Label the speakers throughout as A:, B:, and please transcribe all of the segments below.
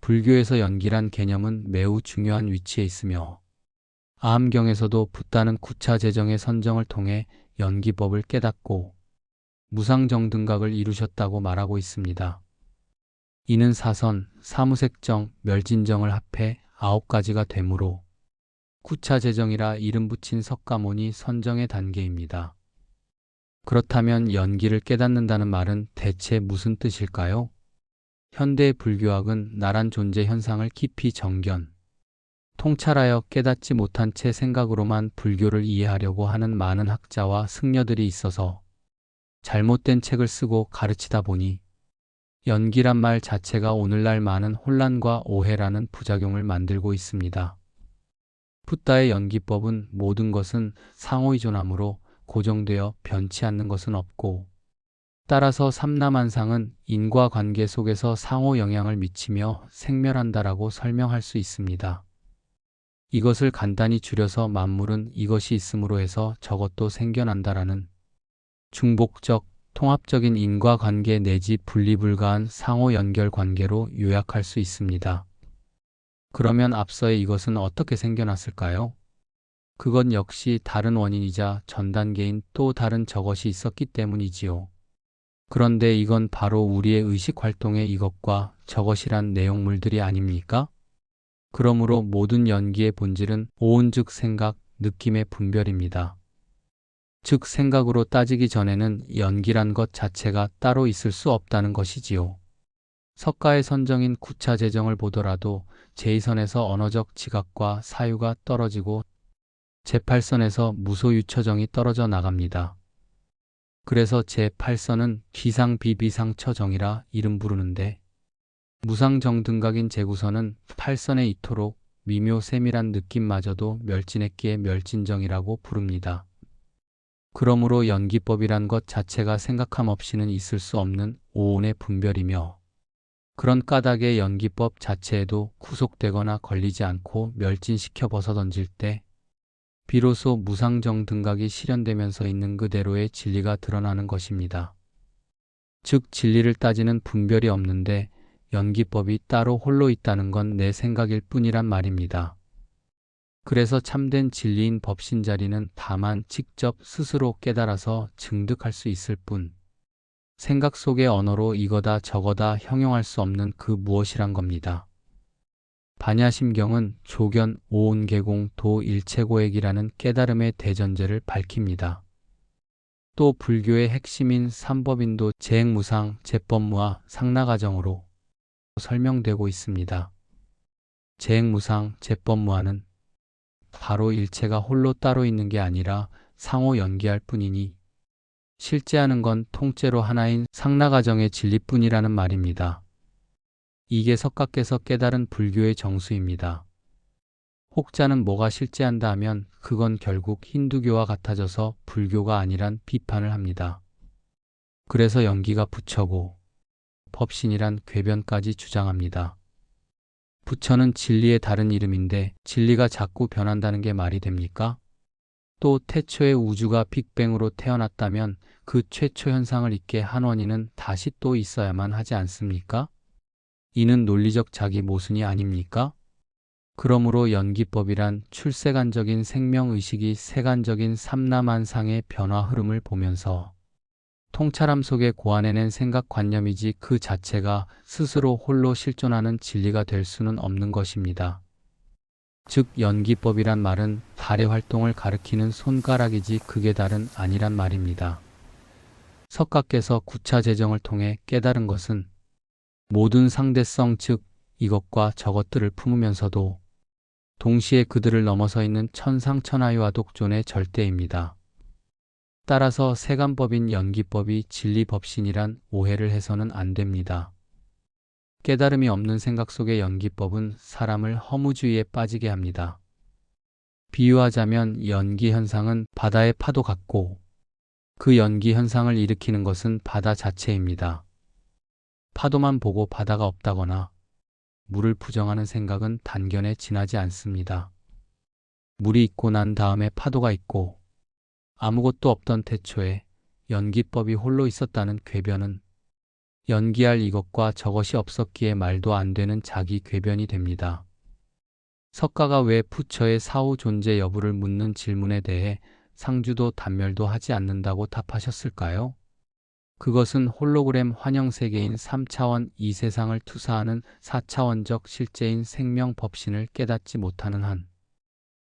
A: 불교에서 연기란 개념은 매우 중요한 위치에 있으며 아함경에서도 붓다는 구차재정의 선정을 통해 연기법을 깨닫고 무상정등각을 이루셨다고 말하고 있습니다. 이는 사선, 사무색정, 멸진정을 합해 9가지가 되므로 구차재정이라 이름 붙인 석가모니 선정의 단계입니다. 그렇다면 연기를 깨닫는다는 말은 대체 무슨 뜻일까요? 현대의 불교학은 나란 존재 현상을 깊이 정견, 통찰하여 깨닫지 못한 채 생각으로만 불교를 이해하려고 하는 많은 학자와 승려들이 있어서 잘못된 책을 쓰고 가르치다 보니 연기란 말 자체가 오늘날 많은 혼란과 오해라는 부작용을 만들고 있습니다. 붓다의 연기법은 모든 것은 상호의존하므로 고정되어 변치 않는 것은 없고 따라서 삼라만상은 인과관계 속에서 상호 영향을 미치며 생멸한다라고 설명할 수 있습니다. 이것을 간단히 줄여서 만물은 이것이 있음으로 해서 저것도 생겨난다라는 중복적, 통합적인 인과관계 내지 분리불가한 상호 연결 관계로 요약할 수 있습니다. 그러면 앞서의 이것은 어떻게 생겨났을까요? 그건 역시 다른 원인이자 전 단계인 또 다른 저것이 있었기 때문이지요. 그런데 이건 바로 우리의 의식 활동의 이것과 저것이란 내용물들이 아닙니까? 그러므로 모든 연기의 본질은 오온 즉 생각, 느낌의 분별입니다. 즉 생각으로 따지기 전에는 연기란 것 자체가 따로 있을 수 없다는 것이지요. 석가의 선정인 구차재정을 보더라도 제2선에서 언어적 지각과 사유가 떨어지고 제8선에서 무소유처정이 떨어져 나갑니다. 그래서 제8선은 기상비비상처정이라 이름 부르는데 무상정등각인 제9선은 8선에 이토록 미묘 세밀한 느낌마저도 멸진했기에 멸진정이라고 부릅니다. 그러므로 연기법이란 것 자체가 생각함 없이는 있을 수 없는 오온의 분별이며 그런 까닭의 연기법 자체에도 구속되거나 걸리지 않고 멸진시켜 벗어던질 때 비로소 무상정등각이 실현되면서 있는 그대로의 진리가 드러나는 것입니다. 즉 진리를 따지는 분별이 없는데 연기법이 따로 홀로 있다는 건 내 생각일 뿐이란 말입니다. 그래서 참된 진리인 법신자리는 다만 직접 스스로 깨달아서 증득할 수 있을 뿐 생각 속의 언어로 이거다 저거다 형용할 수 없는 그 무엇이란 겁니다. 반야심경은 조견 오온계공 도일체고액이라는 깨달음의 대전제를 밝힙니다. 또 불교의 핵심인 삼법인도 재행무상, 재법무와 상라가정으로 설명되고 있습니다. 재행무상, 재법무화는 바로 일체가 홀로 따로 있는 게 아니라 상호 연기할 뿐이니 실제하는 건 통째로 하나인 상라가정의 진리뿐이라는 말입니다. 이게 석가께서 깨달은 불교의 정수입니다. 혹자는 뭐가 실제한다 하면 그건 결국 힌두교와 같아져서 불교가 아니란 비판을 합니다. 그래서 연기가 부처고 법신이란 궤변까지 주장합니다. 부처는 진리의 다른 이름인데 진리가 자꾸 변한다는 게 말이 됩니까? 또 태초의 우주가 빅뱅으로 태어났다면 그 최초 현상을 잇게 한 원인은 다시 또 있어야만 하지 않습니까? 이는 논리적 자기 모순이 아닙니까? 그러므로 연기법이란 출세간적인 생명의식이 세간적인 삼라만상의 변화 흐름을 보면서 통찰함 속에 고안해낸 생각관념이지 그 자체가 스스로 홀로 실존하는 진리가 될 수는 없는 것입니다. 즉 연기법이란 말은 달의 활동을 가리키는 손가락이지 그게 달은 아니란 말입니다. 석가께서 구차재정을 통해 깨달은 것은 모든 상대성 즉 이것과 저것들을 품으면서도 동시에 그들을 넘어서 있는 천상천하유와 독존의 절대입니다. 따라서 세간법인 연기법이 진리법신이란 오해를 해서는 안 됩니다. 깨달음이 없는 생각 속의 연기법은 사람을 허무주의에 빠지게 합니다. 비유하자면 연기 현상은 바다의 파도 같고 그 연기 현상을 일으키는 것은 바다 자체입니다. 파도만 보고 바다가 없다거나 물을 부정하는 생각은 단견에 지나지 않습니다. 물이 있고 난 다음에 파도가 있고 아무것도 없던 태초에 연기법이 홀로 있었다는 궤변은 연기할 이것과 저것이 없었기에 말도 안 되는 자기 궤변이 됩니다. 석가가 왜 부처의 사후 존재 여부를 묻는 질문에 대해 상주도 단멸도 하지 않는다고 답하셨을까요? 그것은 홀로그램 환영세계인 3차원 이 세상을 투사하는 4차원적 실제인 생명법신을 깨닫지 못하는 한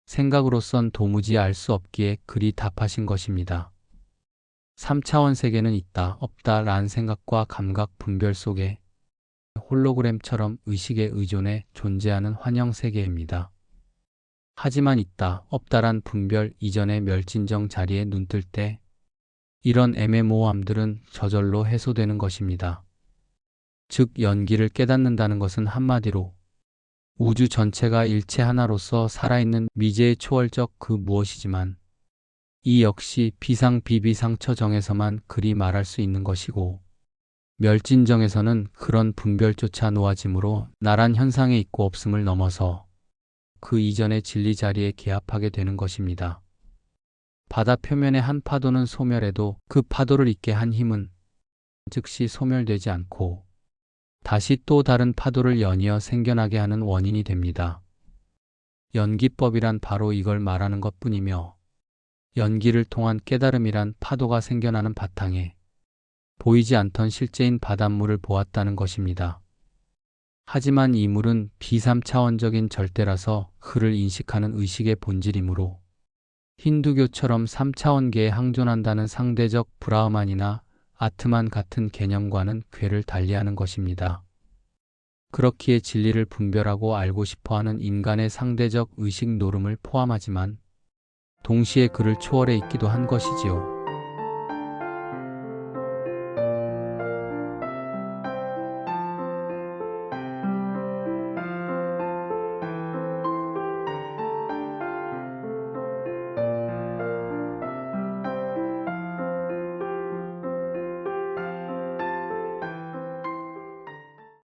A: 생각으로선 도무지 알 수 없기에 그리 답하신 것입니다. 3차원 세계는 있다, 없다 란 생각과 감각 분별 속에 홀로그램처럼 의식에 의존해 존재하는 환영세계입니다. 하지만 있다, 없다란 분별 이전의 멸진정 자리에 눈뜰 때 이런 애매모호함들은 저절로 해소되는 것입니다. 즉 연기를 깨닫는다는 것은 한마디로 우주 전체가 일체 하나로서 살아있는 미제의 초월적 그 무엇이지만 이 역시 비상비비상처정에서만 그리 말할 수 있는 것이고 멸진정에서는 그런 분별조차 놓아지므로 나란 현상에 있고 없음을 넘어서 그 이전의 진리 자리에 개합하게 되는 것입니다. 바다 표면의 한 파도는 소멸해도 그 파도를 잇게 한 힘은 즉시 소멸되지 않고 다시 또 다른 파도를 연이어 생겨나게 하는 원인이 됩니다. 연기법이란 바로 이걸 말하는 것뿐이며 연기를 통한 깨달음이란 파도가 생겨나는 바탕에 보이지 않던 실제인 바닷물을 보았다는 것입니다. 하지만 이 물은 비삼차원적인 절대라서 그를 인식하는 의식의 본질이므로 힌두교처럼 3차원계에 항존한다는 상대적 브라흐만이나 아트만 같은 개념과는 궤를 달리하는 것입니다. 그렇기에 진리를 분별하고 알고 싶어하는 인간의 상대적 의식 노름을 포함하지만 동시에 그를 초월해 있기도 한 것이지요.